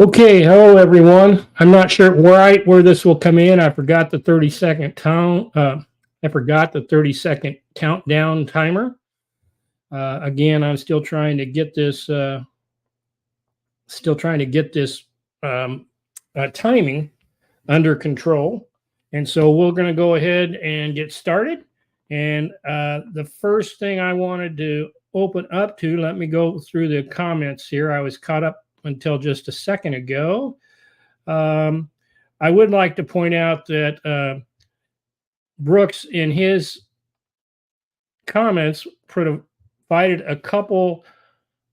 Okay, hello everyone. I'm not sure where this will come in. I forgot the 30-second count. I forgot the 30-second countdown timer. Again, I'm still trying to get this. Timing under control, and so we're going to go ahead and get started. And the first thing I wanted to open up to, let me go through the comments here. I was caught up until just a second ago. I would like to point out that Brooks, in his comments, provided a couple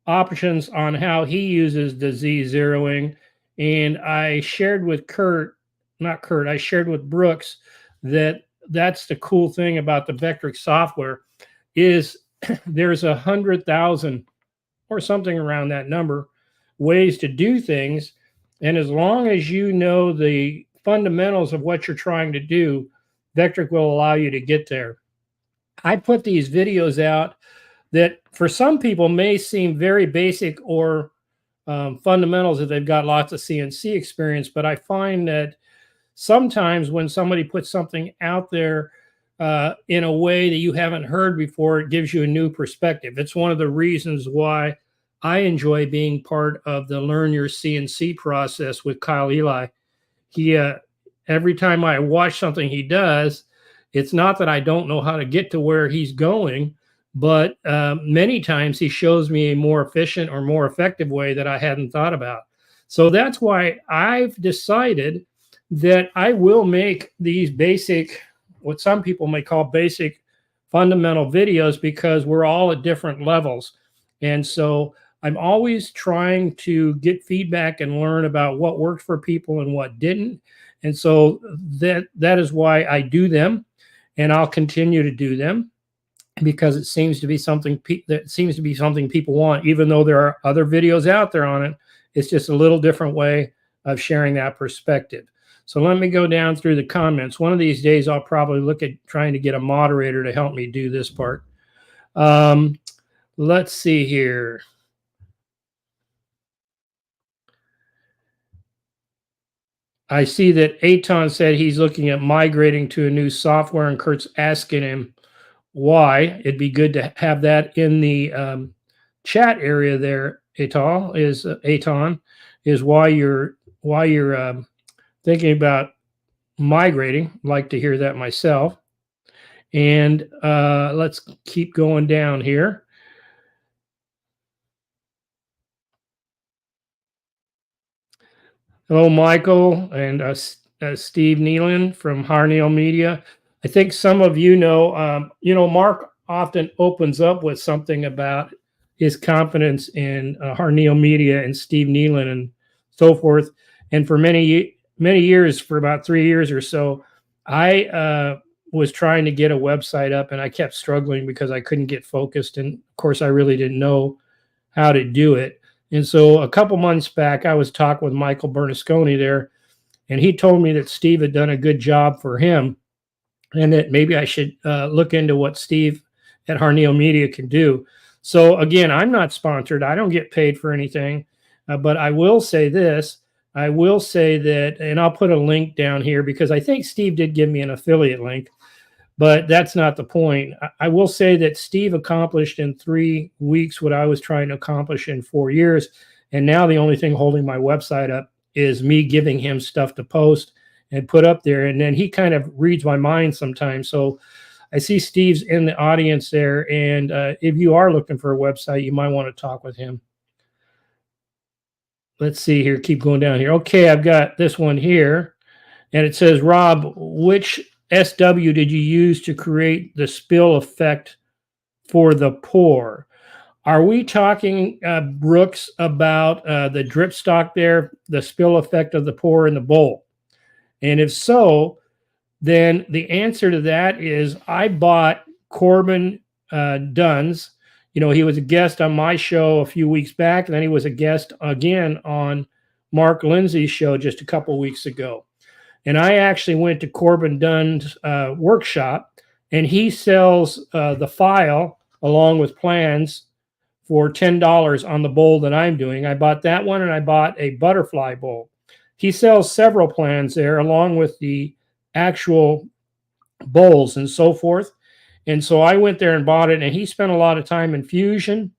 options on how he uses the Z-zeroing, and I shared with I shared with Brooks that that's the cool thing about the Vectric software is there's 100,000 or something around that number ways to do things. And as long as you know the fundamentals of what you're trying to do, Vectric will allow you to get there. I put these videos out that for some people may seem very basic or fundamentals if they've got lots of CNC experience, but I find that sometimes when somebody puts something out there in a way that you haven't heard before, it gives you a new perspective. It's one of the reasons why I enjoy being part of the Learn Your CNC process with Kyle Eli. He, every time I watch something he does, it's not that I don't know how to get to where he's going, but many times he shows me a more efficient or more effective way that I hadn't thought about. So that's why I've decided that I will make these basic, what some people may call basic fundamental videos, because we're all at different levels. And so I'm always trying to get feedback and learn about what worked for people and what didn't. And so that is why I do them, and I'll continue to do them, because it seems to be something people want, even though there are other videos out there on it. It's just a little different way of sharing that perspective. So let me go down through the comments. One of these days, I'll probably look at trying to get a moderator to help me do this part. Let's see here. I see that Aton said he's looking at migrating to a new software, and Kurt's asking him why. It'd be good to have that in the chat area there. Aton is why you're thinking about migrating. I'd like to hear that myself. And let's keep going down here. Hello, Michael and Steve Nealon from Harneal Media. I think some of you know, Mark often opens up with something about his confidence in Harneal Media and Steve Nealon and so forth. And for many years, for about 3 years or so, I was trying to get a website up, and I kept struggling because I couldn't get focused. And of course, I really didn't know how to do it. And so a couple months back, I was talking with Michael Bernasconi there, and he told me that Steve had done a good job for him, and that maybe I should look into what Steve at Harneal Media can do. So again, I'm not sponsored. I don't get paid for anything, but I will say this. I will say that, and I'll put a link down here because I think Steve did give me an affiliate link, but that's not the point. I will say that Steve accomplished in 3 weeks what I was trying to accomplish in 4 years. And now the only thing holding my website up is me giving him stuff to post and put up there. And then he kind of reads my mind sometimes. So I see Steve's in the audience there. And if you are looking for a website, you might want to talk with him. Let's see here. Keep going down here. Okay, I've got this one here. And it says, Rob, which SW did you use to create the spill effect for the pour? Are we talking, Brooks, about the drip stock there, the spill effect of the pour in the bowl? And if so, then the answer to that is I bought Corbin Dunn's. You know, he was a guest on my show a few weeks back, and then he was a guest again on Mark Lindsay's show just a couple weeks ago. And I actually went to Corbin Dunn's workshop, and he sells the file along with plans for $10 on the bowl that I'm doing. I bought that one, and I bought a butterfly bowl. He sells several plans there along with the actual bowls and so forth. And so I went there and bought it, and he spent a lot of time in Fusion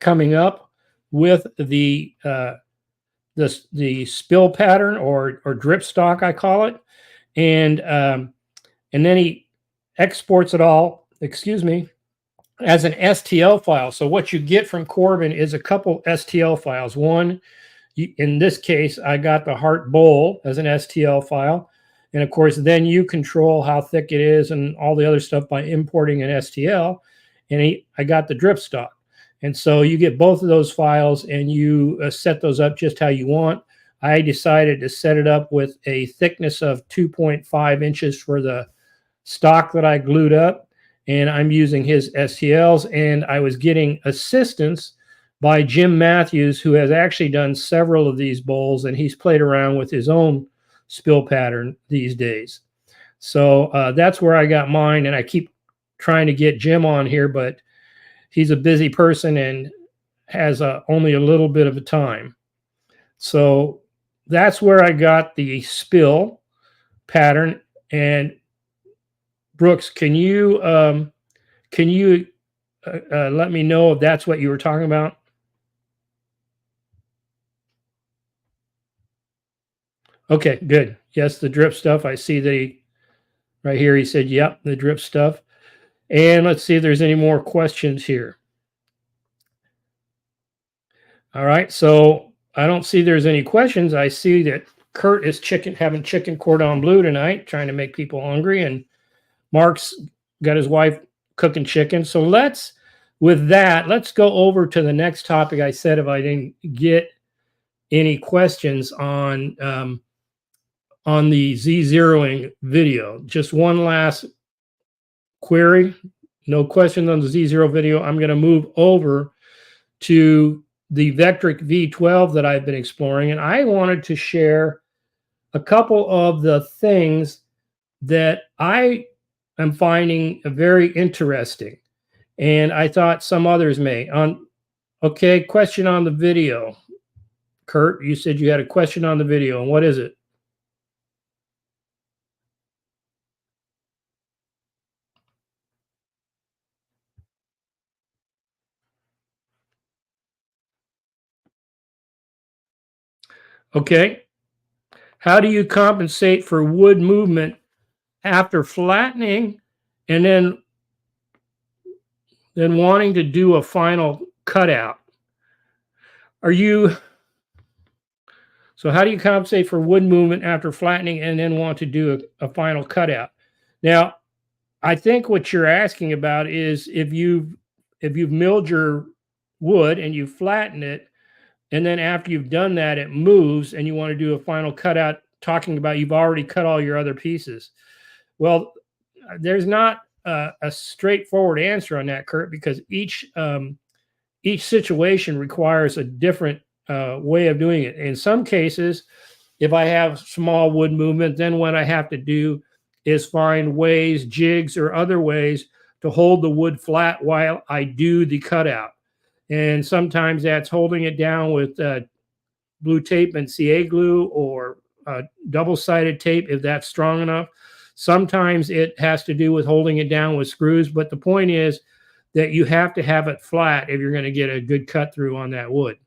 coming up with the spill pattern or drip stock, I call it. And then he exports it all, excuse me, as an STL file. So what you get from Corbin is a couple STL files. One, in this case, I got the heart bowl as an STL file. And of course, then you control how thick it is and all the other stuff by importing an STL. And I got the drip stock. And so you get both of those files and you set those up just how you want. I decided to set it up with a thickness of 2.5 inches for the stock that I glued up. And I'm using his STLs. And I was getting assistance by Jim Matthews, who has actually done several of these bowls, and he's played around with his own spill pattern these days. So that's where I got mine, and I keep trying to get Jim on here, but he's a busy person and has only a little bit of a time. So that's where I got the spill pattern. And Brooks, can you let me know if that's what you were talking about? Okay, good. Yes, the drip stuff. I see that right here, he said, yep, the drip stuff. And let's see if there's any more questions here. All right, so I don't see there's any questions. I see that Kurt is having chicken cordon bleu tonight, trying to make people hungry, and Mark's got his wife cooking chicken. So with that, let's go over to the next topic. I said if I didn't get any questions on the Z-zeroing video. Just one last query. No questions on the Z0 video. I'm going to move over to the Vectric V12 that I've been exploring, and I wanted to share a couple of the things that I am finding very interesting, and I thought some others may. Okay, question on the video. Kurt, you said you had a question on the video, and what is it? Okay. How do you compensate for wood movement after flattening and then wanting to do a final cutout? So how do you compensate for wood movement after flattening and then want to do a final cutout? Now, I think what you're asking about is if you've milled your wood and you flatten it, and then after you've done that, it moves and you want to do a final cutout, talking about you've already cut all your other pieces. Well, there's not a straightforward answer on that, Kurt, because each situation requires a different way of doing it. In some cases, if I have small wood movement, then what I have to do is find ways, jigs or other ways to hold the wood flat while I do the cutout. And sometimes that's holding it down with blue tape and CA glue or double-sided tape if that's strong enough. Sometimes it has to do with holding it down with screws. But the point is that you have to have it flat if you're going to get a good cut through on that wood.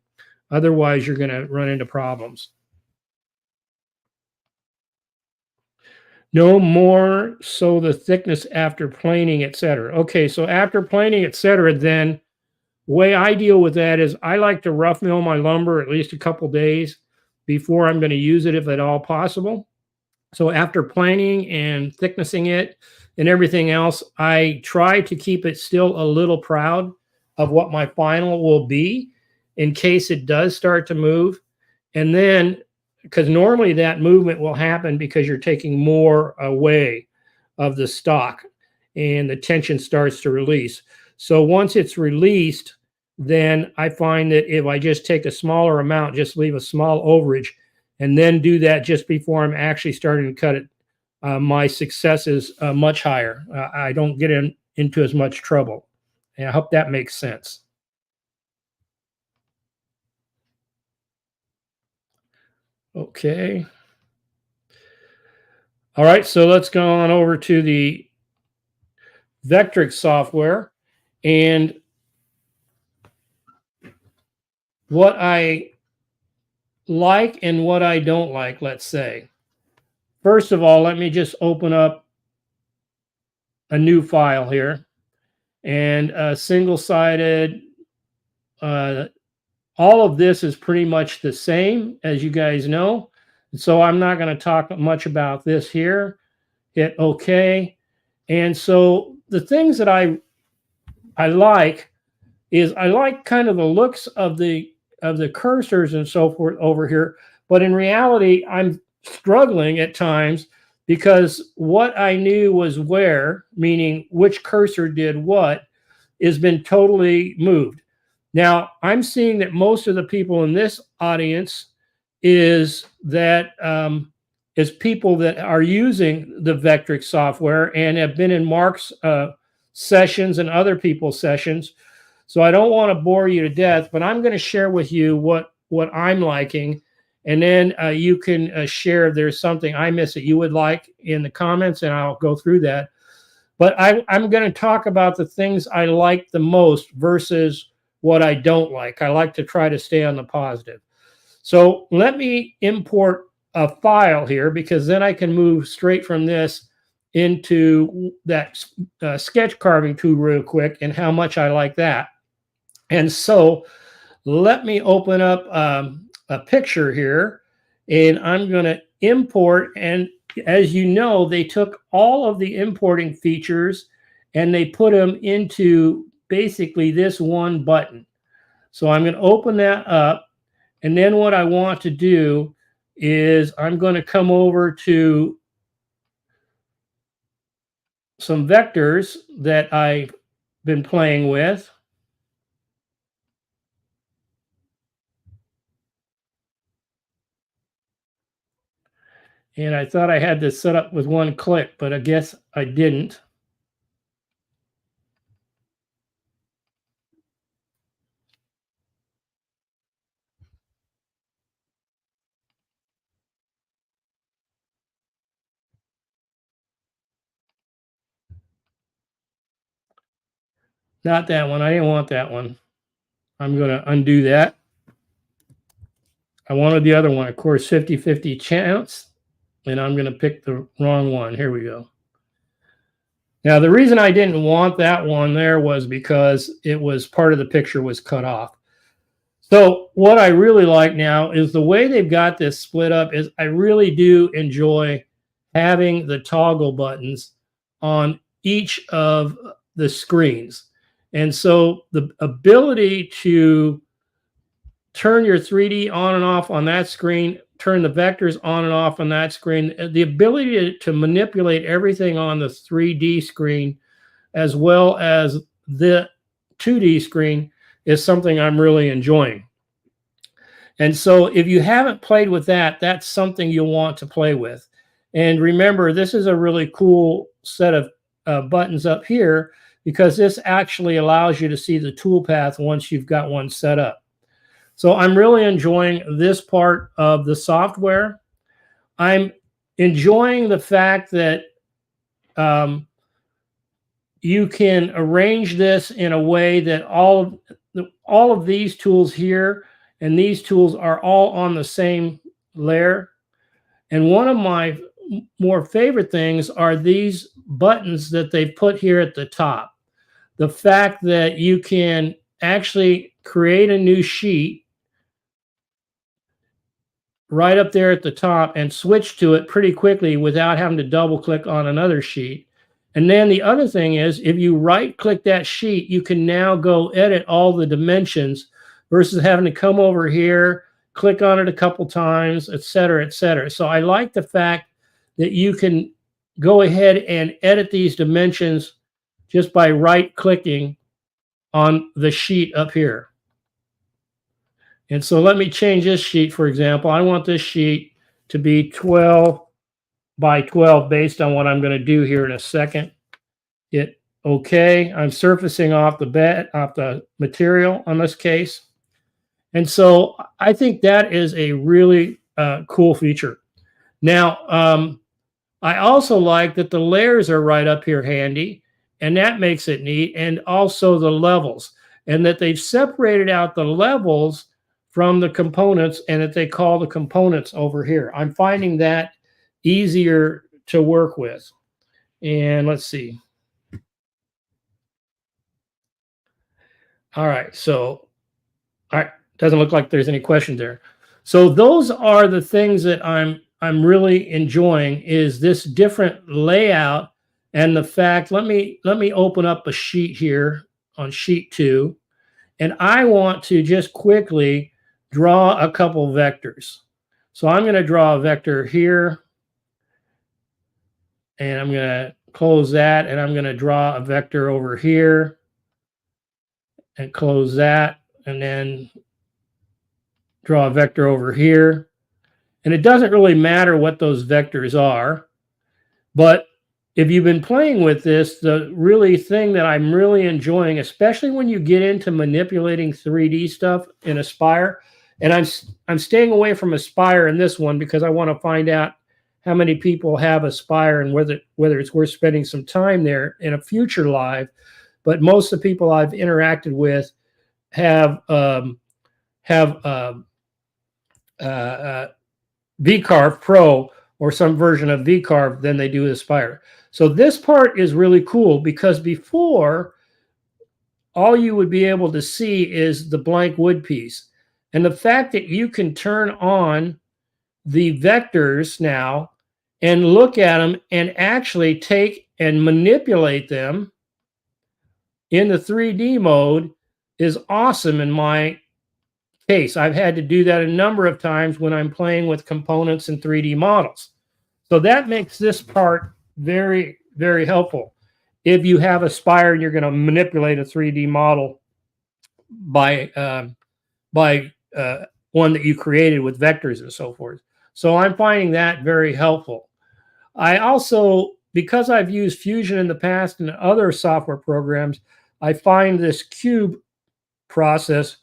Otherwise, you're going to run into problems. No more so the thickness after planing, etc. Okay, so after planing, etc., then the way I deal with that is I like to rough mill my lumber at least a couple days before I'm going to use it, if at all possible. So after planing and thicknessing it and everything else, I try to keep it still a little proud of what my final will be in case it does start to move. And then, because normally that movement will happen because you're taking more away of the stock and the tension starts to release. So once it's released, then I find that if I just take a smaller amount, just leave a small overage, and then do that just before I'm actually starting to cut it, my success is much higher. I don't get into as much trouble. And I hope that makes sense. Okay. All right, so let's go on over to the Vectric software. And what I like and what I don't like, let's say. First of all, let me just open up a new file here. And single-sided, all of this is pretty much the same, as you guys know. So I'm not going to talk much about this here. Hit OK. And so the things that I like is I like kind of the looks of the cursors and so forth over here. But in reality, I'm struggling at times because what I knew was where, meaning which cursor did what, has been totally moved. Now, I'm seeing that most of the people in this audience is people that are using the Vectric software and have been in Mark's sessions and other people's sessions. So I don't want to bore you to death, but I'm going to share with you what I'm liking. And then you can share if there's something I miss that you would like in the comments, and I'll go through that. But I'm going to talk about the things I like the most versus what I don't like. I like to try to stay on the positive. So let me import a file here, because then I can move straight from this into that sketch carving tool real quick and how much I like that. And so let me open up a picture here, and I'm going to import. And as you know, they took all of the importing features and they put them into basically this one button. So I'm going to open that up. And then what I want to do is I'm going to come over to some vectors that I've been playing with. And I thought I had this set up with one click, but I guess I didn't. Not that one. I didn't want that one. I'm going to undo that. I wanted the other one, of course, 50-50 chance. And I'm going to pick the wrong one. Here we go. Now, the reason I didn't want that one there was because it was part of the picture was cut off. So what I really like now is the way they've got this split up is I really do enjoy having the toggle buttons on each of the screens. And so the ability to turn your 3D on and off on that screen, turn the vectors on and off on that screen, the ability to manipulate everything on the 3D screen as well as the 2D screen is something I'm really enjoying. And so if you haven't played with that, that's something you'll want to play with. And remember, this is a really cool set of buttons up here, because this actually allows you to see the toolpath once you've got one set up. So I'm really enjoying this part of the software. I'm enjoying the fact that you can arrange this in a way that all of these tools here and these tools are all on the same layer. And one of my more favorite things are these buttons that they put here at the top. The fact that you can actually create a new sheet right up there at the top and switch to it pretty quickly without having to double click on another sheet. And then the other thing is, if you right click that sheet, you can now go edit all the dimensions versus having to come over here, click on it a couple times, et cetera, et cetera. So I like the fact that you can go ahead and edit these dimensions just by right clicking on the sheet up here. And so let me change this sheet, for example. I want this sheet to be 12 by 12 based on what I'm going to do here in a second. Hit OK. I'm surfacing off the material on this case. And so I think that is a really cool feature. Now, I also like that the layers are right up here handy, and that makes it neat, and also the levels, and that they've separated out the levels from the components, and that they call the components over here. I'm finding that easier to work with. And let's see. All right, so all right, doesn't look like there's any questions there. So those are the things that I'm really enjoying, is this different layout, and the fact, let me open up a sheet here on sheet 2, and I want to just quickly draw a couple vectors. So I'm going to draw a vector here, and I'm going to close that, and I'm going to draw a vector over here and close that, and then draw a vector over here. And it doesn't really matter what those vectors are, but if you've been playing with this, the really thing that I'm really enjoying, especially when you get into manipulating 3D stuff in Aspire, and I'm staying away from Aspire in this one because I want to find out how many people have Aspire and whether it's worth spending some time there in a future live. But most of the people I've interacted with have vCarve Pro or some version of vCarve than they do Aspire. So this part is really cool, because before, all you would be able to see is the blank wood piece. And the fact that you can turn on the vectors now and look at them and actually take and manipulate them in the 3D mode is awesome in my case. I've had to do that a number of times when I'm playing with components and 3D models. So that makes this part very, very helpful. If you have Aspire and you're going to manipulate a 3D model by one that you created with vectors and so forth. So I'm finding that very helpful. I also, because I've used Fusion in the past and other software programs, I find this cube process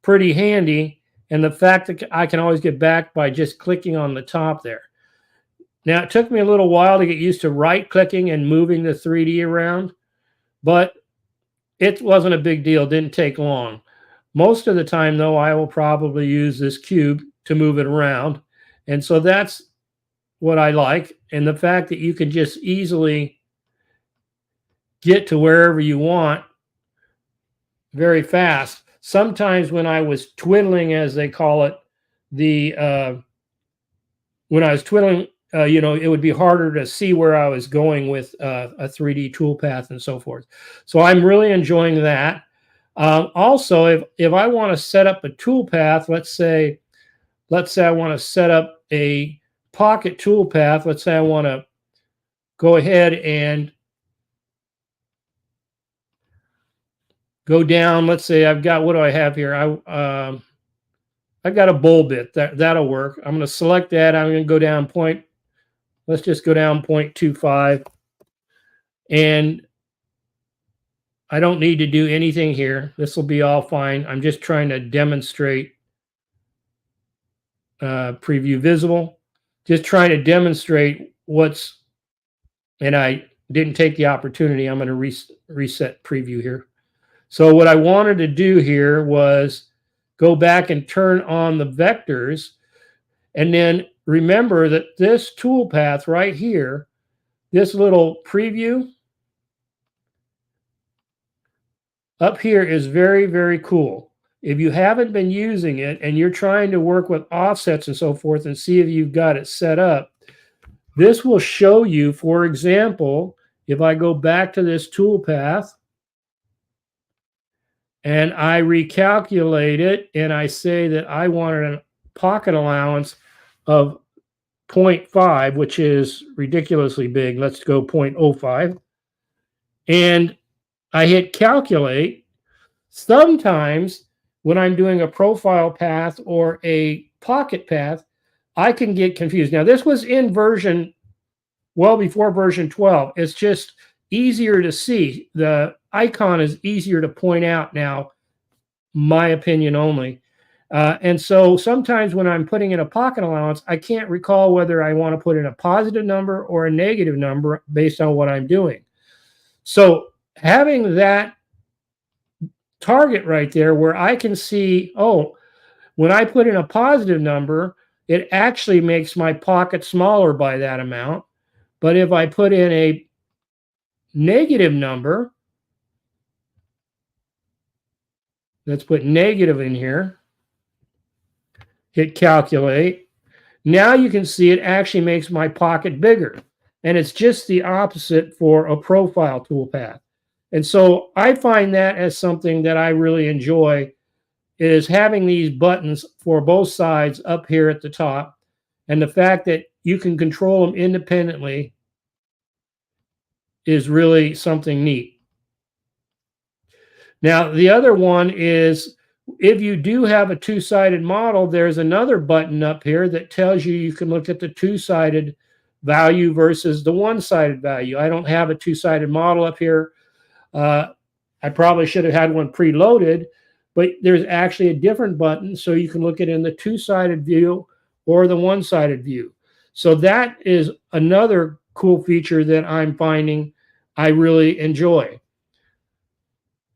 pretty handy, and the fact that I can always get back by just clicking on the top there. Now, it took me a little while to get used to right-clicking and moving the 3D around, but it wasn't a big deal. It didn't take long. Most of the time, though, I will probably use this cube to move it around, and so that's what I like, and the fact that you can just easily get to wherever you want very fast. Sometimes when I was twiddling, as they call it, when I was twiddling, it would be harder to see where I was going with a 3D toolpath and so forth. So I'm really enjoying that. Also, if I want to set up a toolpath, let's say I want to set up a pocket toolpath. Let's say I want to go ahead and go down. Let's say I've got, what do I have here? I've got a bowl bit. That'll work. I'm going to select that. I'm going to go down let's just go down 0.25. And I don't need to do anything here. This will be all fine. I'm just trying to demonstrate preview visible. Just trying to demonstrate and I didn't take the opportunity. I'm going to reset preview here. So what I wanted to do here was go back and turn on the vectors, and then remember that this toolpath right here, this little preview up here is very, very cool. If you haven't been using it and you're trying to work with offsets and so forth and see if you've got it set up, this will show you, for example, if I go back to this toolpath and I recalculate it and I say that I wanted a pocket allowance of 0.5, which is ridiculously big. Let's go 0.05. And I hit calculate. Sometimes when I'm doing a profile path or a pocket path, I can get confused. Now, this was in version, well before version 12. It's just easier to see. The icon is easier to point out now, my opinion only. And so sometimes when I'm putting in a pocket allowance, I can't recall whether I want to put in a positive number or a negative number based on what I'm doing. So having that target right there where I can see, oh, when I put in a positive number, it actually makes my pocket smaller by that amount. But if I put in a negative number, let's put negative in here, hit calculate. Now you can see it actually makes my pocket bigger. And it's just the opposite for a profile toolpath. And so I find that as something that I really enjoy, is having these buttons for both sides up here at the top. And the fact that you can control them independently is really something neat. Now, the other one is if you do have a two-sided model, there's another button up here that tells you you can look at the two-sided value versus the one-sided value. I don't have a two-sided model up here. I probably should have had one preloaded, but there's actually a different button so you can look at it in the two-sided view or the one-sided view. So that is another cool feature that I'm finding I really enjoy.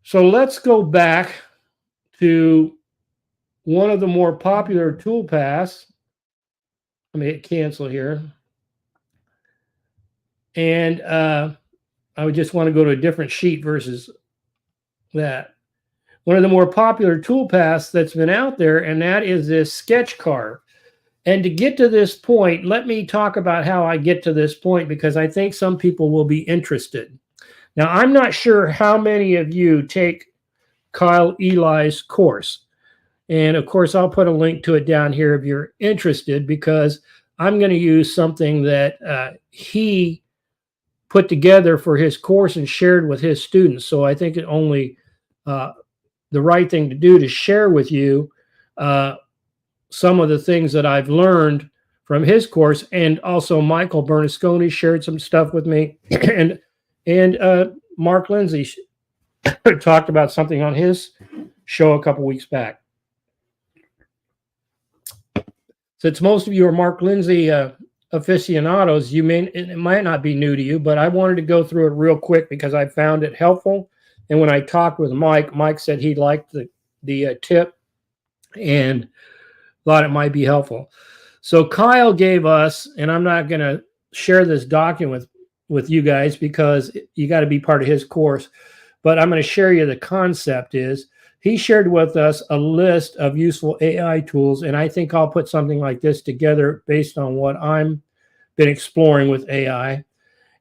So let's go back to one of the more popular toolpaths. Let me hit cancel here. And I would just want to go to a different sheet versus that. One of the more popular toolpaths that's been out there, and that is this Sketch Carve. And to get to this point, let me talk about how I get to this point, because I think some people will be interested. Now, I'm not sure how many of you take Kyle Eli's course. And of course, I'll put a link to it down here if you're interested, because I'm going to use something that he put together for his course and shared with his students. So I think it only the right thing to do to share with you some of the things that I've learned from his course. And also Michael Bernasconi shared some stuff with me, and Mark Lindsay talked about something on his show a couple weeks back. Since most of you are Mark Lindsay aficionados, it might not be new to you, but I wanted to go through it real quick because I found it helpful. And when I talked with Mike said he liked the tip and thought it might be helpful. So Kyle gave us, and I'm not going to share this document with you guys because you got to be part of his course, but I'm going to share you the concept is he shared with us a list of useful AI tools, and I think I'll put something like this together based on what I'm been exploring with AI.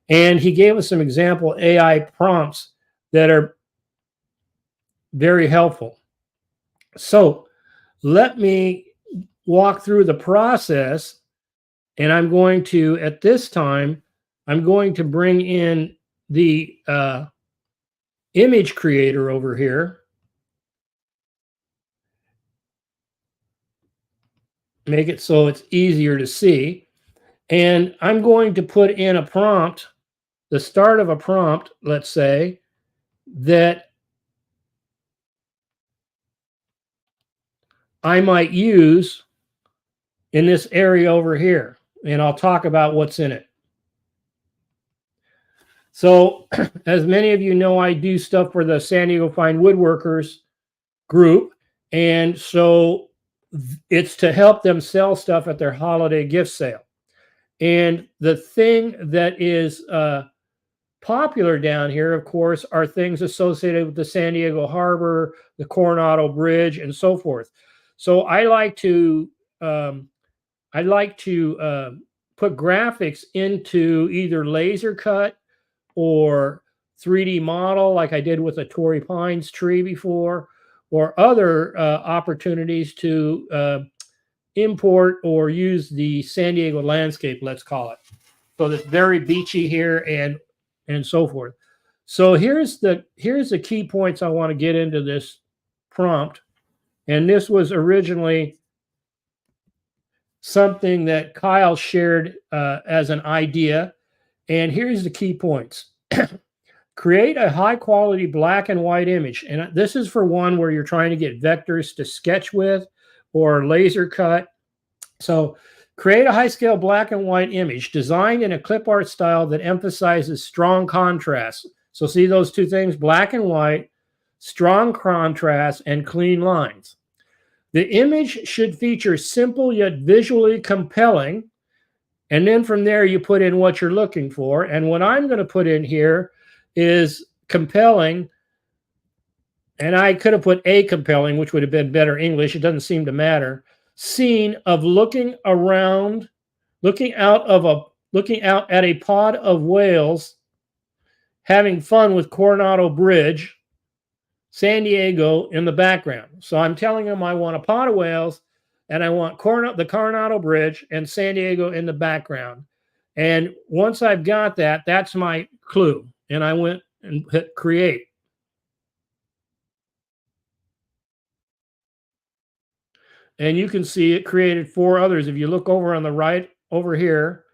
And he gave us some example AI prompts that are very helpful. So let me walk through the process, and I'm going to, at this time, I'm going to bring in the image creator over here. Make it so it's easier to see. And I'm going to put in a prompt, the start of a prompt, let's say, that I might use in this area over here. And I'll talk about what's in it. So as many of you know, I do stuff for the San Diego Fine Woodworkers group. And so it's to help them sell stuff at their holiday gift sale. And the thing that is popular down here, of course, are things associated with the San Diego Harbor, the Coronado Bridge, and so forth. So I like to put graphics into either laser cut or 3D model, like I did with a Torrey Pines tree before, or other opportunities to import or use the San Diego landscape, let's call it. So it's very beachy here and so forth. So here's the key points I want to get into this prompt. And this was originally something that Kyle shared as an idea. And here's the key points. Create a high quality black and white image. And this is for one where you're trying to get vectors to sketch with, or laser cut. So create a high-scale black and white image designed in a clip art style that emphasizes strong contrast. So see those two things, black and white, strong contrast, and clean lines. The image should feature simple yet visually compelling. And then from there, you put in what you're looking for. And what I'm going to put in here is compelling. And I could have put a compelling, which would have been better English. It doesn't seem to matter. Scene of looking around, looking out at a pod of whales, having fun with Coronado Bridge, San Diego in the background. So I'm telling them I want a pod of whales and I want the Coronado Bridge and San Diego in the background. And once I've got that, that's my clue. And I went and hit create. And you can see it created 4 others. If you look over on the right over here,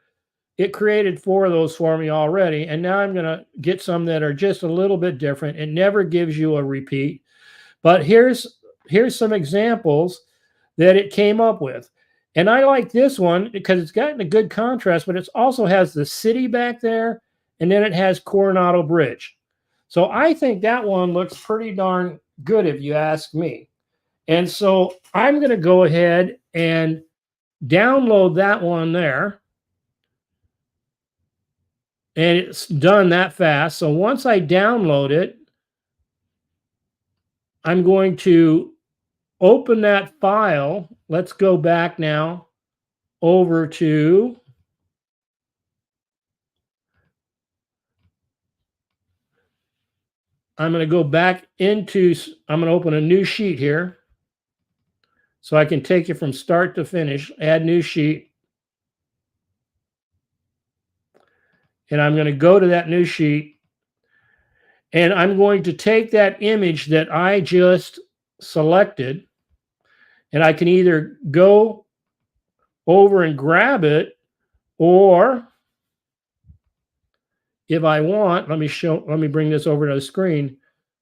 it created 4 of those for me already. And now I'm going to get some that are just a little bit different. It never gives you a repeat. But here's some examples that it came up with. And I like this one because it's gotten a good contrast, but it also has the city back there, and then it has Coronado Bridge. So I think that one looks pretty darn good if you ask me. And so I'm going to go ahead and download that one there. And it's done that fast. So once I download it, I'm going to open that file. Let's go back now over to I'm going to go back into, I'm going to open a new sheet here so I can take it from start to finish, add new sheet. And I'm going to go to that new sheet and I'm going to take that image that I just selected and I can either go over and grab it, or if I want, let me bring this over to the screen.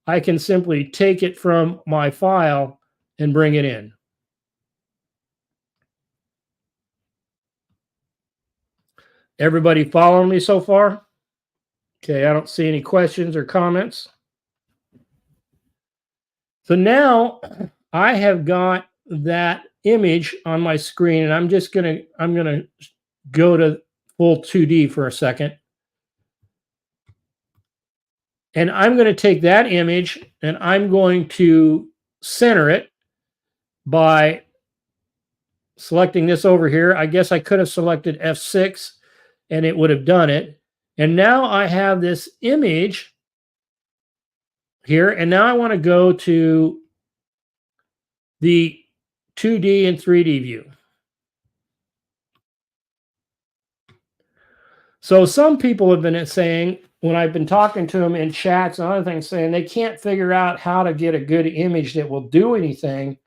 I can simply take it from my file and bring it in. Everybody following me so far? Okay, I don't see any questions or comments. So now I have got that image on my screen, and I'm gonna go to full 2D for a second. And I'm going to take that image and I'm going to center it by selecting this over here. I guess I could have selected F6 and it would have done it. And now I have this image here. And now I want to go to the 2D and 3D view. So some people have been saying, when I've been talking to them in chats and other things, saying they can't figure out how to get a good image that will do anything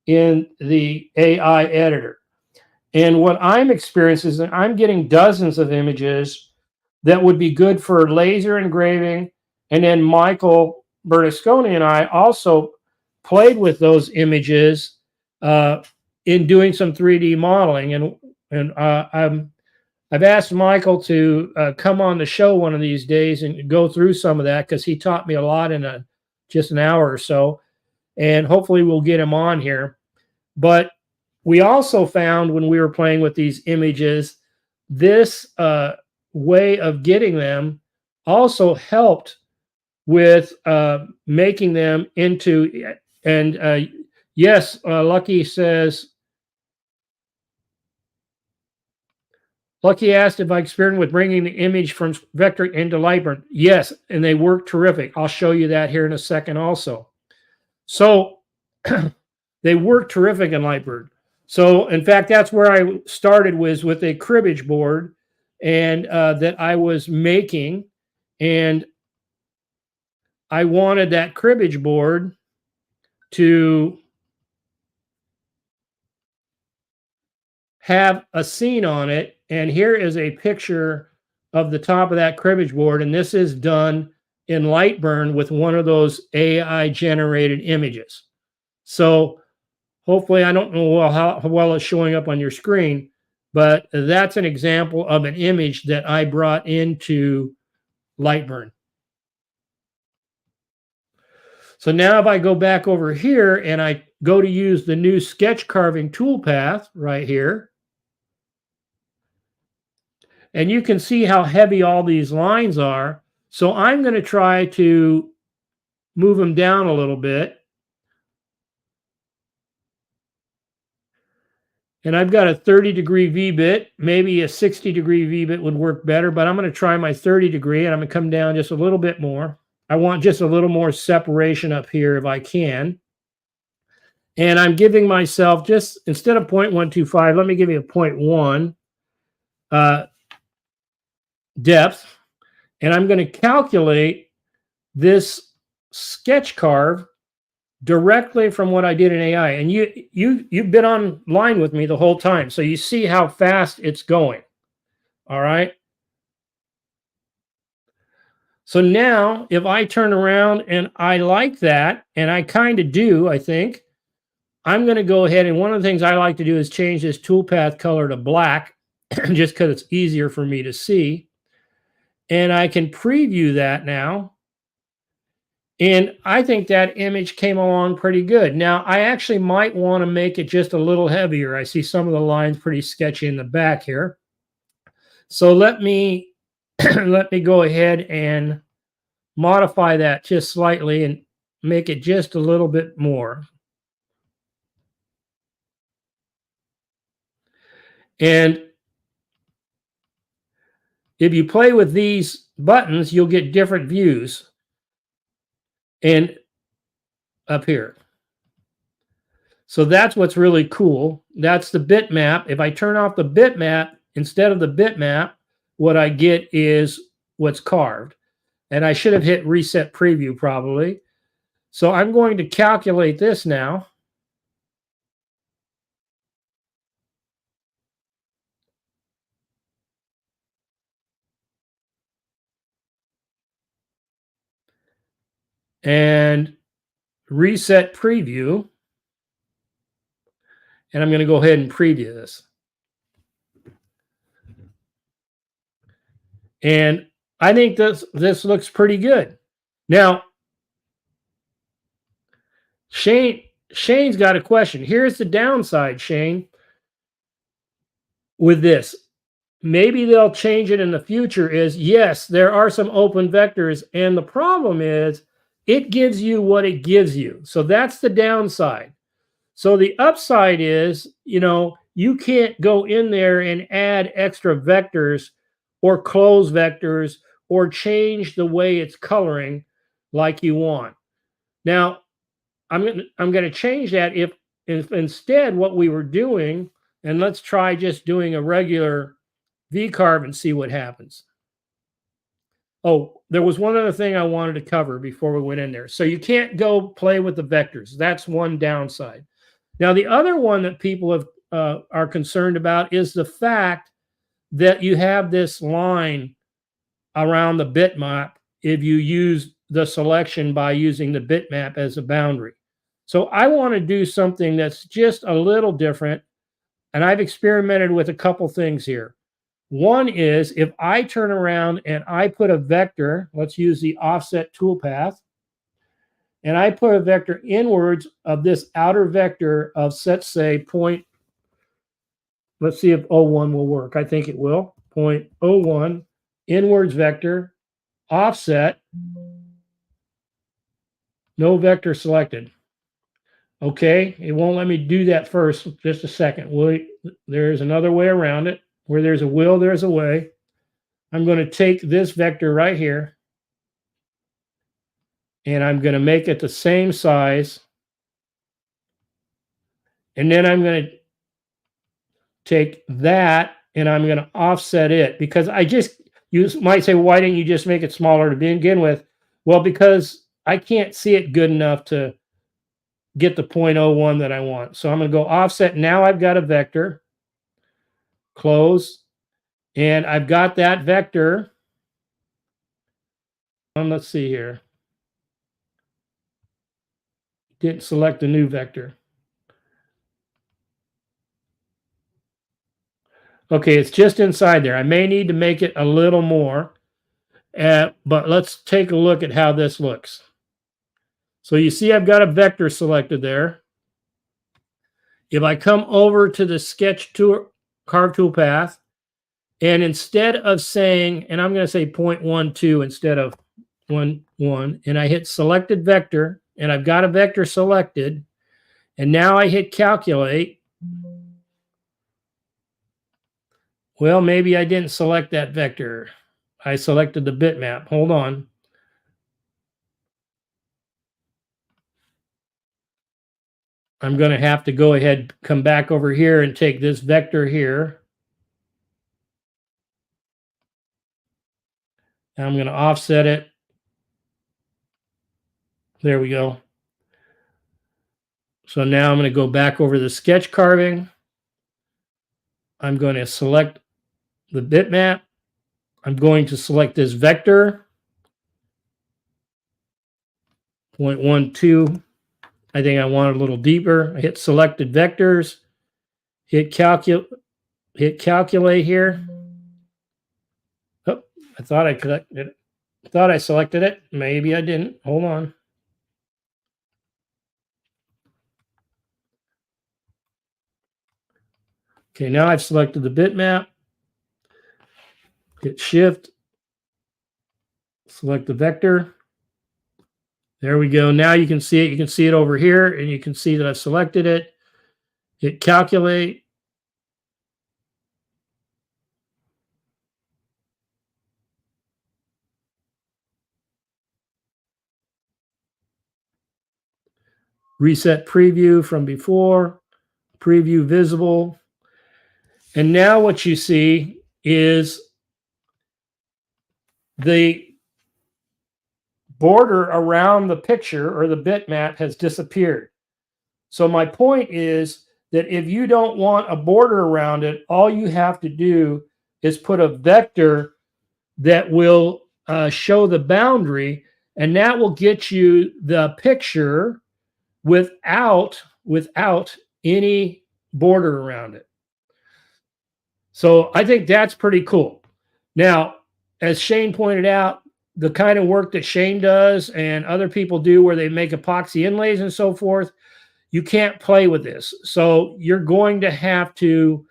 in the AI editor. And what I'm experiencing is that I'm getting dozens of images that would be good for laser engraving. And then Michael Berlusconi and I also played with those images in doing some 3D modeling. And I've asked Michael to come on the show one of these days and go through some of that because he taught me a lot in just an hour or so. And hopefully we'll get him on here. But we also found when we were playing with these images, this way of getting them also helped with making them into, and yes, Lucky says, Lucky asked if I experienced with bringing the image from Vectric into Lightburn. Yes, and they work terrific. I'll show you that here in a second also. So they work terrific in Lightburn. So in fact, that's where I started with a cribbage board and that I was making. And I wanted that cribbage board to have a scene on it. And here is a picture of the top of that cribbage board. And this is done in Lightburn with one of those AI generated images. So Hopefully, I don't know how well it's showing up on your screen, but that's an example of an image that I brought into Lightburn. So now if I go back over here and I go to use the new sketch carving toolpath right here, and you can see how heavy all these lines are. So I'm going to try to move them down a little bit. And I've got a 30-degree V-bit. Maybe a 60-degree V-bit would work better, but I'm going to try my 30-degree, and I'm going to come down just a little bit more. I want just a little more separation up here if I can. And I'm giving myself just, instead of 0.125, let me give you a 0.1 depth. And I'm going to calculate this sketch carve directly from what I did in AI. And you've been online with me the whole time, so you see how fast it's going. All right. So now if I turn around and I like that, and I kind of do, I think, I'm going to go ahead, and one of the things I like to do is change this toolpath color to black just because it's easier for me to see. And I can preview that now. And I think that image came along pretty good. Now, I actually might want to make it just a little heavier. I see some of the lines pretty sketchy in the back here. So let me let me go ahead and modify that just slightly and make it just a little bit more. And if you play with these buttons, you'll get different views. And up here. So that's what's really cool. That's the bitmap. If I turn off the bitmap, instead of the bitmap, what I get is what's carved. And I should have hit reset preview probably. So I'm going to calculate this now. And reset preview. And I'm going to go ahead and preview this. And I think this looks pretty good. Now, Shane's got a question. Here's the downside, Shane, with this. Maybe they'll change it in the future is, yes, there are some open vectors. And the problem is it gives you what it gives you. So that's the downside. So the upside is, you can't go in there and add extra vectors or close vectors or change the way it's coloring like you want. Now, I'm going to change that if instead what we were doing, and let's try just doing a regular vCarve and see what happens. Oh, there was one other thing I wanted to cover before we went in there. So you can't go play with the vectors. That's one downside. Now, the other one that people are concerned about is the fact that you have this line around the bitmap if you use the selection by using the bitmap as a boundary. So I want to do something that's just a little different, and I've experimented with a couple things here. One is if I turn around and I put a vector, let's use the offset toolpath, and I put a vector inwards of this outer vector of, let's say, let's see if 01 will work. I think it will. 0.01, inwards vector, offset, no vector selected. Okay, it won't let me do that first. Just a second. There's another way around it. Where there's a will, there's a way. I'm going to take this vector right here, and I'm going to make it the same size. And then I'm going to take that, and I'm going to offset it, because you might say, why didn't you just make it smaller to begin with? Well, because I can't see it good enough to get the 0.01 that I want. So I'm going to go offset. Now I've got a vector. Close. And I've got that vector. Let's see here. Didn't select a new vector. Okay, it's just inside there. I may need to make it a little more, but let's take a look at how this looks. So you see I've got a vector selected there. If I come over to the Sketch Carve Toolpath, and instead of saying, and I'm going to say 0.12 instead of 1, and I hit selected vector, and I've got a vector selected, and now I hit calculate. Well, maybe I didn't select that vector. I selected the bitmap. Hold on. I'm going to have to go ahead, come back over here and take this vector here. And I'm going to offset it. There we go. So now I'm going to go back over the sketch carving. I'm going to select the bitmap. I'm going to select this vector, 0.12. I think I want it a little deeper. I hit selected vectors, hit calculate here. Oh, I thought I selected it. Maybe I didn't. Hold on. Okay, now I've selected the bitmap. Hit shift, select the vector. There we go. Now you can see it. You can see it over here, and you can see that I've selected it. Hit calculate. Reset preview from before. Preview visible. And now what you see is the border around the picture or the bitmap has disappeared. So my point is that if you don't want a border around it, all you have to do is put a vector that will show the boundary, and that will get you the picture without any border around it. So I think that's pretty cool. Now, as Shane pointed out, the kind of work that Shane does and other people do where they make epoxy inlays and so forth, you can't play with this. So you're going to have to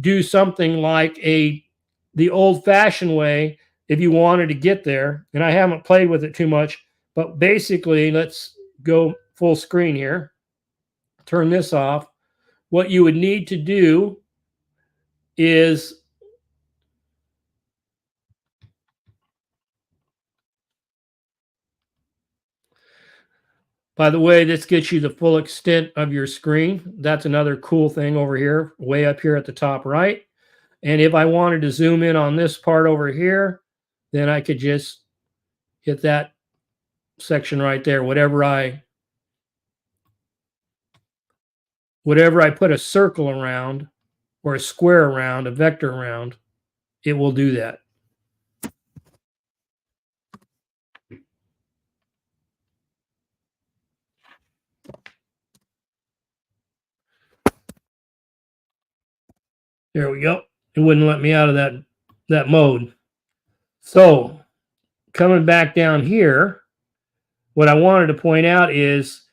do something like the old-fashioned way if you wanted to get there. And I haven't played with it too much, but basically, let's go full screen here. Turn this off. What you would need to do is, by the way, this gets you the full extent of your screen. That's another cool thing over here, way up here at the top right. And if I wanted to zoom in on this part over here, then I could just hit that section right there. Whatever I put a circle around or a square around, a vector around, it will do that. There we go. It wouldn't let me out of that mode. So coming back down here, what I wanted to point out is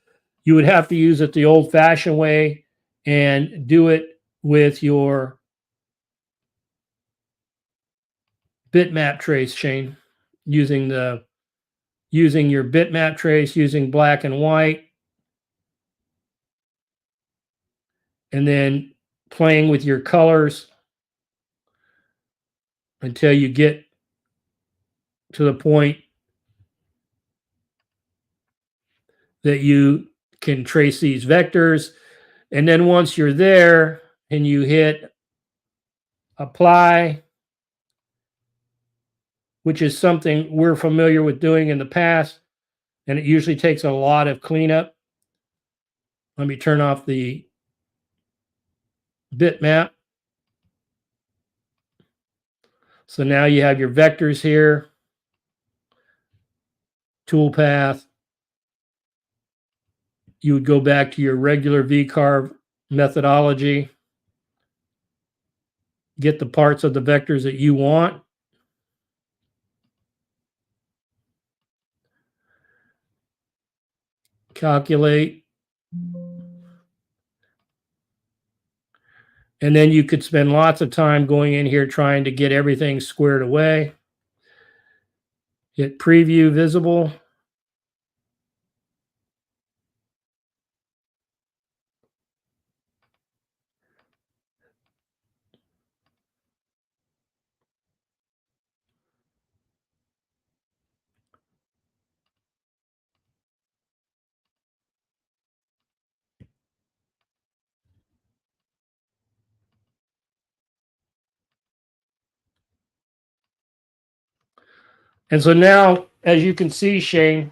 you would have to use it the old-fashioned way and do it with your bitmap trace, Shane, using your bitmap trace, using black and white, and then playing with your colors until you get to the point that you can trace these vectors. And then once you're there and you hit apply, which is something we're familiar with doing in the past, and it usually takes a lot of cleanup. Let me turn off the bitmap. So now you have your vectors here, toolpath. You would go back to your regular vCarve methodology. get the parts of the vectors that you want. Calculate. And then you could spend lots of time going in here trying to get everything squared away. Hit preview visible. And so now, as you can see, Shane,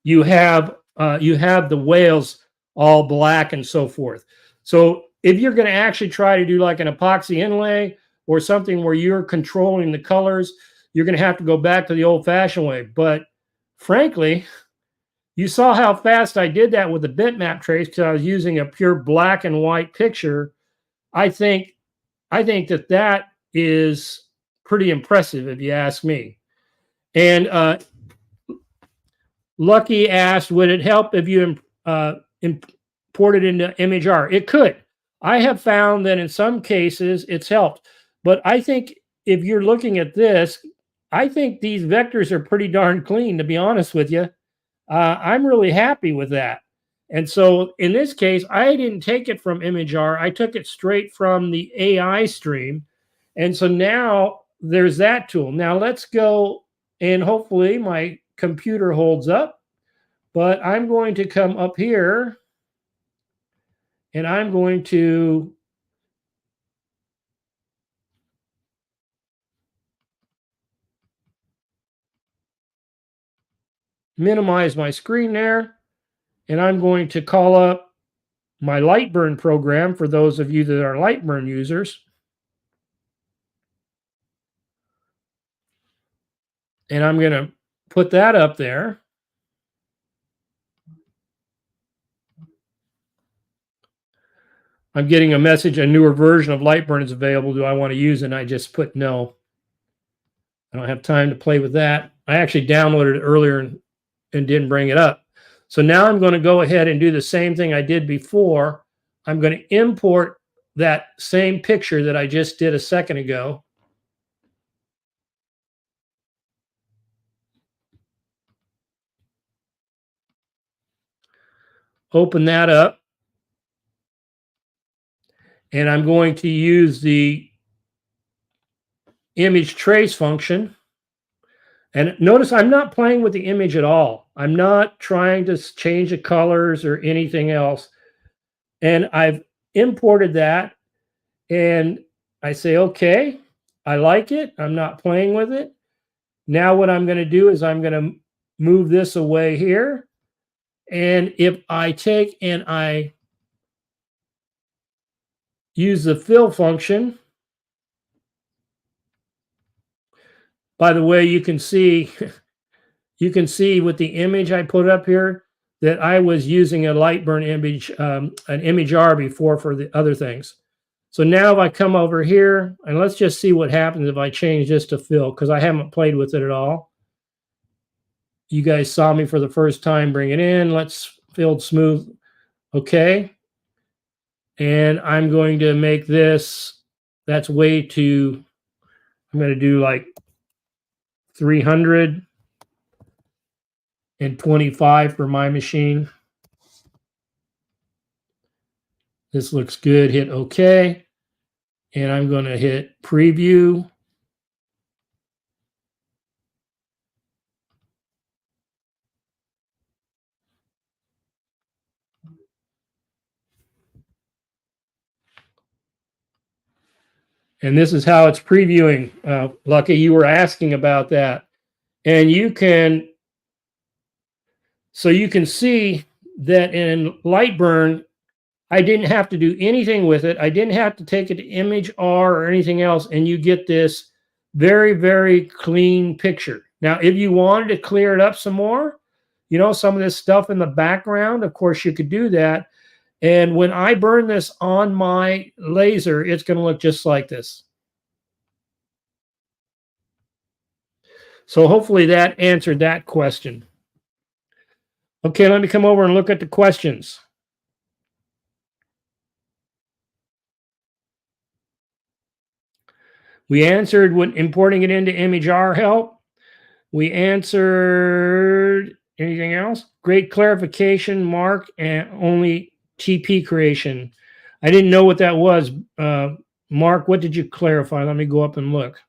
you have the whales all black and so forth. So if you're going to actually try to do like an epoxy inlay or something where you're controlling the colors, you're going to have to go back to the old-fashioned way. But frankly, you saw how fast I did that with the bitmap trace because I was using a pure black and white picture. I think that is pretty impressive if you ask me. And Lucky asked, would it help if you import it into ImageR? It could. I have found that in some cases it's helped. But I think if you're looking at this, I think these vectors are pretty darn clean, to be honest with you. I'm really happy with that. And so in this case, I didn't take it from ImageR. I took it straight from the AI stream. And so now there's that tool. Now let's go, and hopefully my computer holds up, but I'm going to come up here and I'm going to minimize my screen there, and I'm going to call up my Lightburn program for those of you that are Lightburn users. And I'm going to put that up there. I'm getting a message, a newer version of Lightburn is available. Do I want to use it? And I just put no. I don't have time to play with that. I actually downloaded it earlier and didn't bring it up. So now I'm going to go ahead and do the same thing I did before. I'm going to import that same picture that I just did a second ago. Open that up. And I'm going to use the image trace function. And notice I'm not playing with the image at all. I'm not trying to change the colors or anything else. And I've imported that. And I say, okay, I like it. I'm not playing with it. Now what I'm going to do is I'm going to move this away here. And if I take and I use the fill function, by the way, you can see with the image I put up here that I was using a Lightburn image, an ImageR before for the other things. So now if I come over here, and let's just see what happens if I change this to fill, because I haven't played with it at all. You guys saw me for the first time bring it in. Let's fill smooth. Okay. And I'm going to make this, that's way too, I'm going to do like 325 for my machine. This looks good. Hit OK. And I'm going to hit preview. And this is how it's previewing. Lucky, you were asking about that. And you can, so you can see that in Lightburn, I didn't have to do anything with it. I didn't have to take it to ImageR or anything else. And you get this very, very clean picture. Now, if you wanted to clear it up some more, you know, some of this stuff in the background, of course, you could do that. And when I burn this on my laser, it's going to look just like this. So hopefully that answered that question. Okay, let me come over and look at the questions. We answered, would importing it into ImageR help? We answered anything else? Great clarification, Mark, and only TP creation. I didn't know what that was. Mark, what did you clarify? Let me go up and look.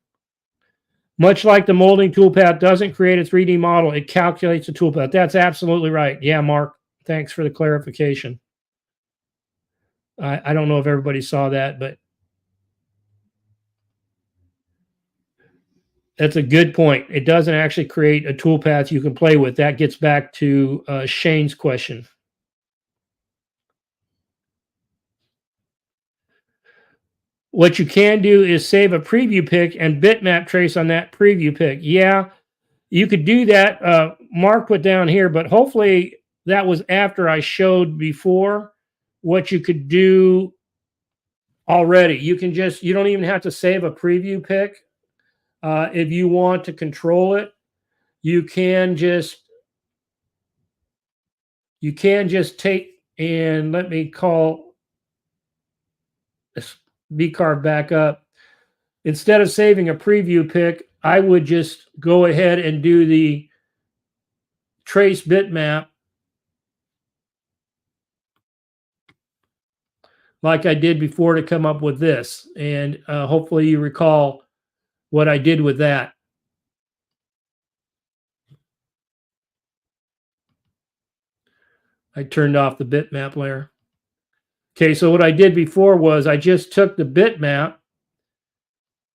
Much like the molding toolpath doesn't create a 3D model, it calculates the toolpath. That's absolutely right. Yeah, Mark, thanks for the clarification. I don't know if everybody saw that, but that's a good point. It doesn't actually create a toolpath you can play with. That gets back to Shane's question. What you can do is save a preview pick and bitmap trace on that preview pick. Yeah, you could do that. Mark put down here, but hopefully that was after I showed before what you could do already. You can just, you don't even have to save a preview pick. If you want to control it, you can just take, and let me call this vCarve back up. Instead of saving a preview pick, I would just go ahead and do the trace bitmap like I did before to come up with this. And hopefully you recall what I did with that. I turned off the bitmap layer. Okay, so what I did before was I just took the bitmap,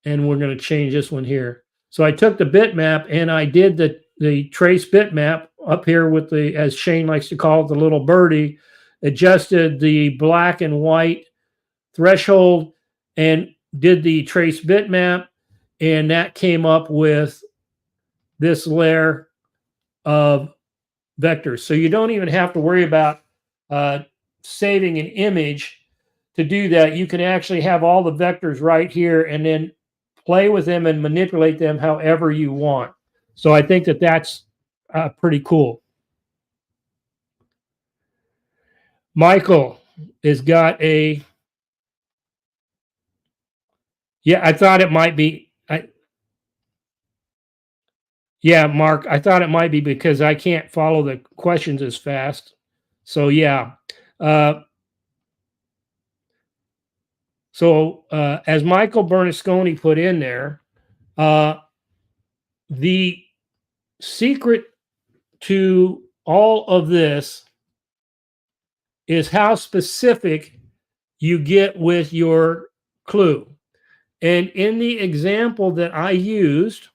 and we're going to change this one here. So I took the bitmap and I did the trace bitmap up here with the, as Shane likes to call it, the little birdie, adjusted the black and white threshold and did the trace bitmap, and that came up with this layer of vectors. So you don't even have to worry about saving an image to do that. You can actually have all the vectors right here and then play with them and manipulate them however you want. So I think that that's pretty cool. Michael has got a, yeah, I thought it might be, yeah, Mark, I thought it might be because I can't follow the questions as fast. So yeah. As Michael Bernasconi put in there, the secret to all of this is how specific you get with your clue. And in the example that I used,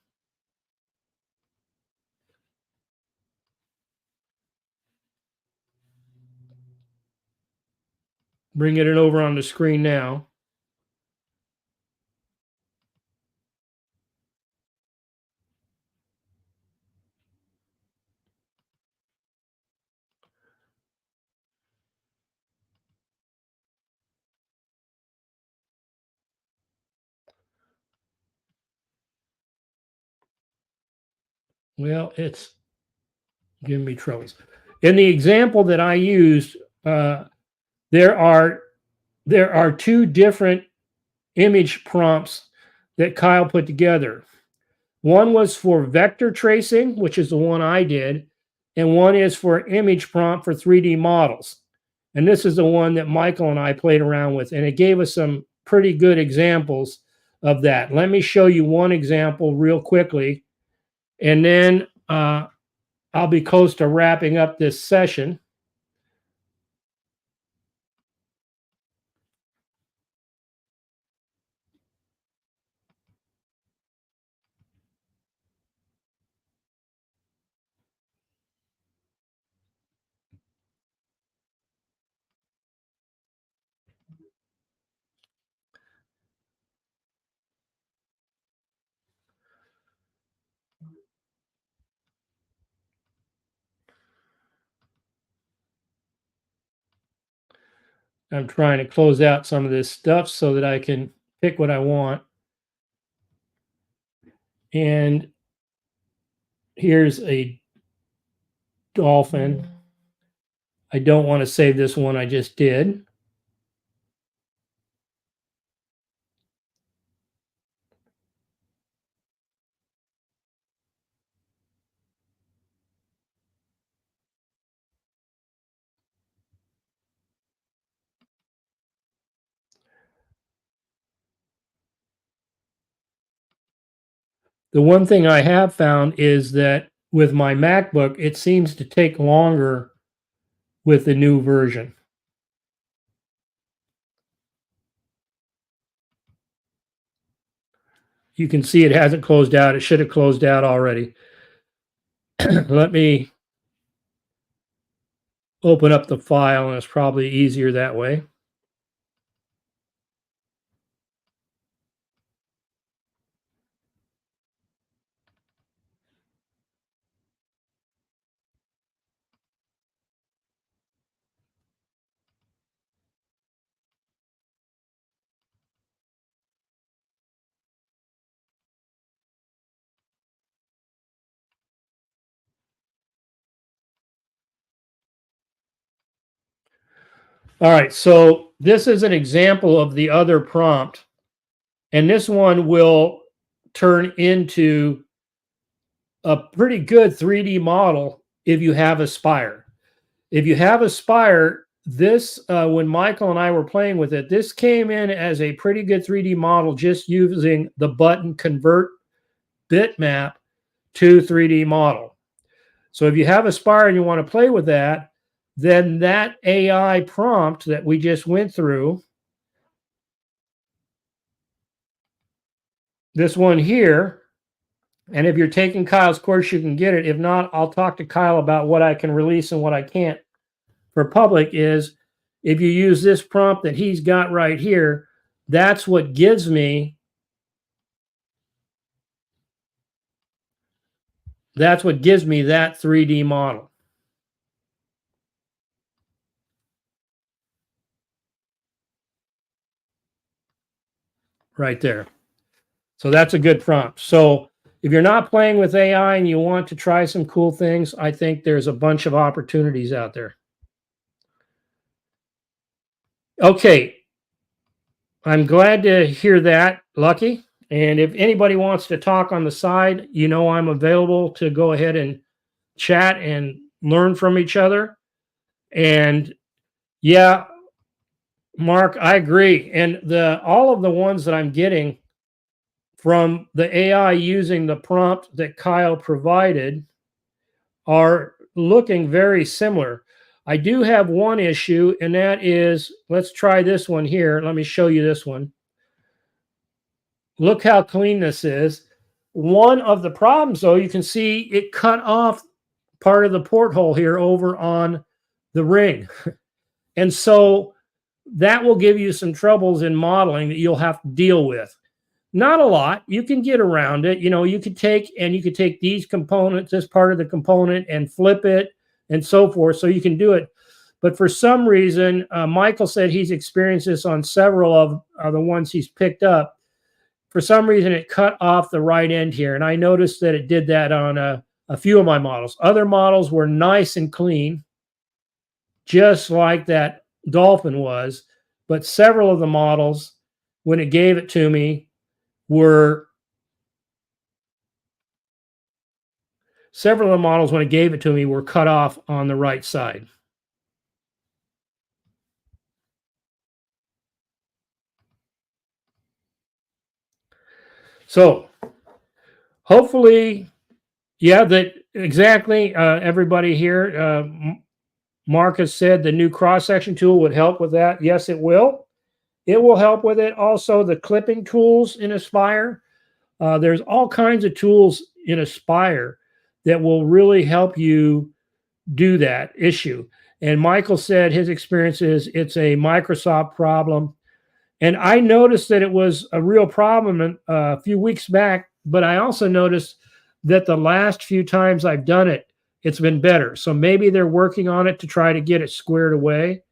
bringing it over on the screen now. Well, it's giving me troubles. In the example that I used, there are two different image prompts that Kyle put together. One was for vector tracing, which is the one I did, and one is for image prompt for 3D models. And this is the one that Michael and I played around with, and it gave us some pretty good examples of that. Let me show you one example real quickly, and then I'll be close to wrapping up this session. I'm trying to close out some of this stuff so that I can pick what I want. And here's a dolphin. I don't want to save this one I just did. The one thing I have found is that with my MacBook, it seems to take longer with the new version. You can see it hasn't closed out. It should have closed out already. Let me open up the file, and it's probably easier that way. All right, so this is an example of the other prompt, and this one will turn into a pretty good 3D model if you have Aspire. If you have Aspire, this, when Michael and I were playing with it, this came in as a pretty good 3D model just using the button convert bitmap to 3D model. So if you have Aspire and you want to play with that, then that AI prompt that we just went through, this one here, and if you're taking Kyle's course, you can get it. If not, I'll talk to Kyle about what I can release and what I can't for public. Is if you use this prompt that he's got right here, that's what gives me that 3D model. Right there. So that's a good prompt. So if you're not playing with AI and you want to try some cool things, I think there's a bunch of opportunities out there. Okay. I'm glad to hear that, Lucky. And if anybody wants to talk on the side, you know I'm available to go ahead and chat and learn from each other. And yeah, Mark, I agree. And all of the ones that I'm getting from the AI using the prompt that Kyle provided are looking very similar. I do have one issue, and that is, let's try this one here. Let me show you this one. Look how clean this is. One of the problems, though, you can see it cut off part of the porthole here over on the ring. And so that will give you some troubles in modeling that you'll have to deal with. Not a lot. You can get around it. You know, you could take these components, this part of the component, and flip it and so forth. So you can do it. But for some reason, Michael said he's experienced this on several of the ones he's picked up. For some reason, it cut off the right end here. And I noticed that it did that on a few of my models. Other models were nice and clean, just like that dolphin was. But several of the models, when it gave it to me, were cut off on the right side. So hopefully, yeah, that exactly. Everybody here, Mark has said the new cross-section tool would help with that. Yes, it will. It will help with it. Also, the clipping tools in Aspire. There's all kinds of tools in Aspire that will really help you do that issue. And Michael said his experience is it's a Microsoft problem. And I noticed that it was a real problem a few weeks back, but I also noticed that the last few times I've done it, it's been better. So maybe they're working on it to try to get it squared away.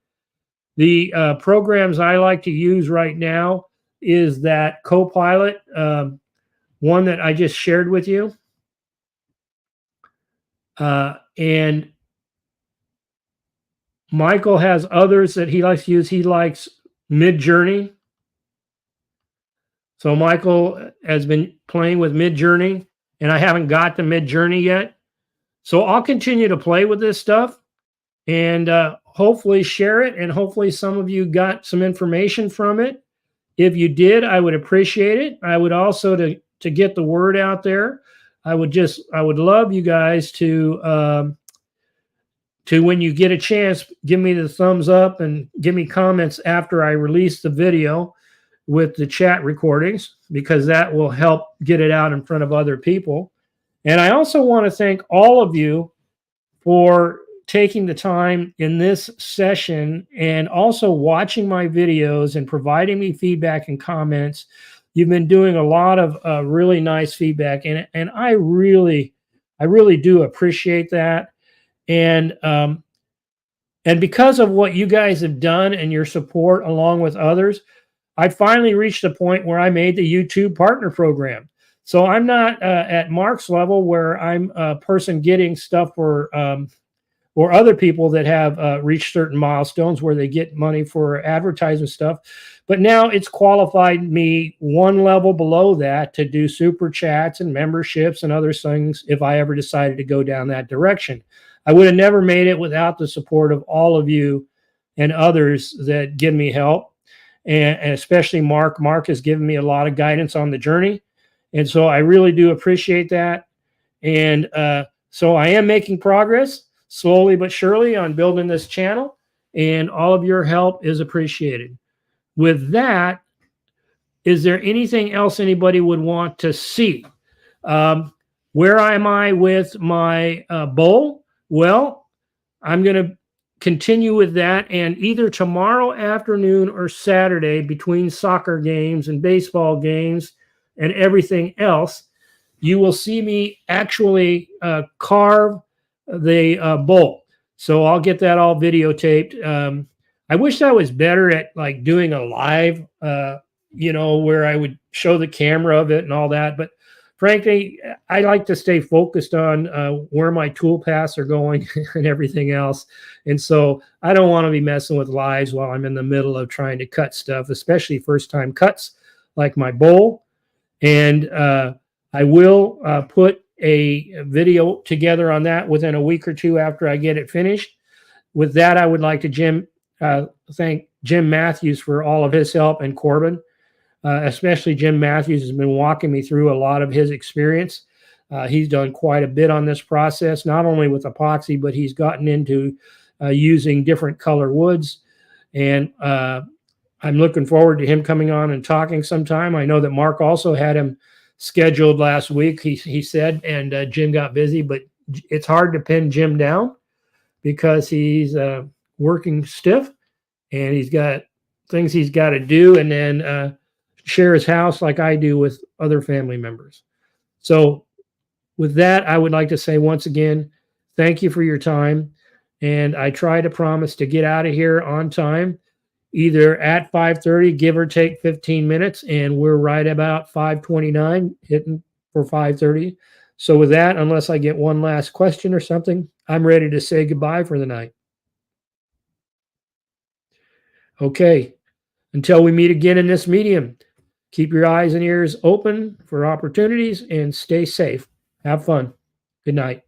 The programs I like to use right now is that Copilot, one that I just shared with you. And Michael has others that he likes to use. He likes Midjourney. So Michael has been playing with Midjourney, and I haven't got to Midjourney yet. So I'll continue to play with this stuff and hopefully share it. And hopefully some of you got some information from it. If you did, I would appreciate it. I would also, to get the word out there, I would love you guys to when you get a chance, give me the thumbs up and give me comments after I release the video with the chat recordings, because that will help get it out in front of other people. And I also want to thank all of you for taking the time in this session and also watching my videos and providing me feedback and comments. You've been doing a lot of really nice feedback, and I really do appreciate that. And because of what you guys have done and your support along with others, I finally reached a point where I made the YouTube partner program. So I'm not at Mark's level where I'm a person getting stuff for or other people that have reached certain milestones where they get money for advertising stuff. But now it's qualified me one level below that to do super chats and memberships and other things if I ever decided to go down that direction. I would have never made it without the support of all of you and others that give me help. And especially Mark. Mark has given me a lot of guidance on the journey. And so I really do appreciate that. And so I am making progress slowly but surely on building this channel. And all of your help is appreciated. With that, is there anything else anybody would want to see? Where am I with my bowl? Well, I'm going to continue with that, and either tomorrow afternoon or Saturday, between soccer games and baseball games and everything else, you will see me actually carve the bowl. So I'll get that all videotaped. I wish I was better at like doing a live, where I would show the camera of it and all that. But frankly, I like to stay focused on where my toolpaths are going and everything else. And so I don't want to be messing with lives while I'm in the middle of trying to cut stuff, especially first-time cuts like my bowl. And I will put a video together on that within a week or two after I get it finished. With that, I would like to thank Jim Matthews for all of his help, and Corbin. Especially Jim Matthews has been walking me through a lot of his experience. He's done quite a bit on this process, not only with epoxy, but he's gotten into using different color woods. And I'm looking forward to him coming on and talking sometime. I know that Mark also had him scheduled last week, he said, and Jim got busy, but it's hard to pin Jim down because he's working stiff and he's got things he's got to do, and then share his house like I do with other family members. So with that, I would like to say once again, thank you for your time. And I try to promise to get out of here on time, either at 5:30, give or take 15 minutes. And we're right about 5:29, hitting for 5:30. So with that, unless I get one last question or something, I'm ready to say goodbye for the night. Okay. Until we meet again in this medium, keep your eyes and ears open for opportunities and stay safe. Have fun. Good night.